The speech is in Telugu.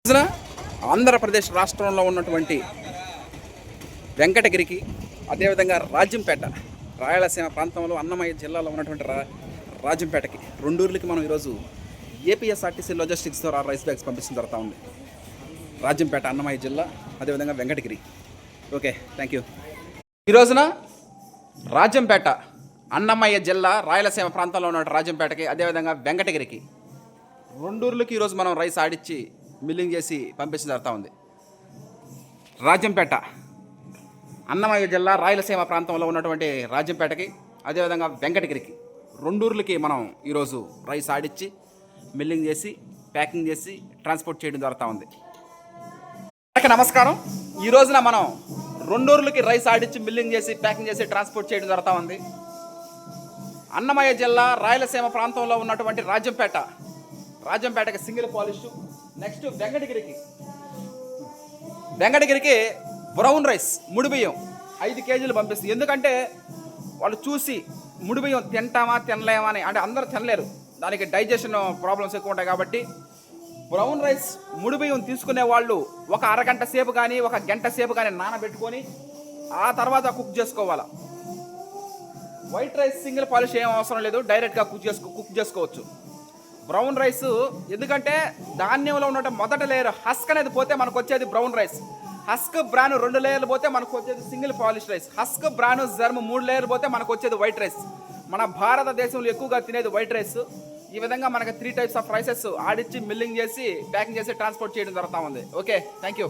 రోజున ఆంధ్రప్రదేశ్ రాష్ట్రంలో ఉన్నటువంటి వెంకటగిరికి, అదేవిధంగా రాజంపేట, రాయలసీమ ప్రాంతంలో అన్నమయ్య జిల్లాలో ఉన్నటువంటి రాజంపేటకి, రెండూర్లకి మనం ఈరోజు ఏపీఎస్ఆర్టీసీ లాజిస్టిక్స్ ద్వారా రైస్ బ్యాగ్స్ పంపించడం జరుగుతూ ఉంది. రాజంపేట, అన్నమయ్య జిల్లా, అదేవిధంగా వెంకటగిరి. Okay, thank you. ఈ రోజున రాజంపేట, అన్నమయ్య జిల్లా, రాయలసీమ ప్రాంతంలో ఉన్న రాజంపేటకి, అదేవిధంగా వెంకటగిరికి, రెండూర్లకి ఈరోజు మనం రైస్ ఆడిచ్చి మిల్లింగ్ చేసి పంపించడం జరుగుతూ ఉంది. రాజంపేట, అన్నమయ్య జిల్లా, రాయలసీమ ప్రాంతంలో ఉన్నటువంటి రాజంపేటకి, అదేవిధంగా వెంకటగిరికి, రెండూర్లకి మనం ఈరోజు రైస్ ఆడిచ్చి మిల్లింగ్ చేసి ప్యాకింగ్ చేసి ట్రాన్స్పోర్ట్ చేయడం జరుగుతూ ఉంది. నమస్కారం. ఈ రోజున మనం రెండూర్లకి రైస్ ఆడిచ్చి మిల్లింగ్ చేసి ప్యాకింగ్ చేసి ట్రాన్స్పోర్ట్ చేయడం జరుగుతూ ఉంది. అన్నమయ్య జిల్లా, రాయలసీమ ప్రాంతంలో ఉన్నటువంటి రాజంపేటకి సింగిల్ పాలిష్. నెక్స్ట్ వెంకటగిరికి బ్రౌన్ రైస్, ముడి బియ్యం 5 కేజీలు పంపిస్తుంది. ఎందుకంటే వాళ్ళు చూసి ముడి బియ్యం తింటామా తినలేమా అని, అంటే అందరూ తినలేరు, దానికి డైజెషన్ ప్రాబ్లమ్స్ ఎక్కువ ఉంటాయి. కాబట్టి బ్రౌన్ రైస్, ముడి బియ్యం తీసుకునే వాళ్ళు ఒక అరగంట సేపు కానీ ఒక గంట సేపు కానీ నానబెట్టుకొని ఆ తర్వాత కుక్ చేసుకోవాలి. వైట్ రైస్ సింగిల్ పాలిష్ ఏం అవసరం లేదు, డైరెక్ట్గా కుక్ చేసుకోవచ్చు. బ్రౌన్ రైస్ ఎందుకంటే ధాన్యంలో ఉన్న మొదటి లేయర్ హస్క్ అనేది పోతే మనకు వచ్చేది బ్రౌన్ రైస్. హస్క్ బ్రాను 2 లేయర్లు పోతే మనకు వచ్చేది single polish rice. Husk bran germ 3 లేయర్లు పోతే మనకు వచ్చేది వైట్ రైస్. మన భారతదేశంలో ఎక్కువగా తినేది వైట్ రైస్. ఈ విధంగా మనకు 3 టైప్స్ ఆఫ్ రైసెస్ ఆడిచ్చి మిల్లింగ్ చేసి ప్యాకింగ్ చేసి ట్రాన్స్పోర్ట్ చేయడం జరుగుతూ ఉంది. Okay, thank you.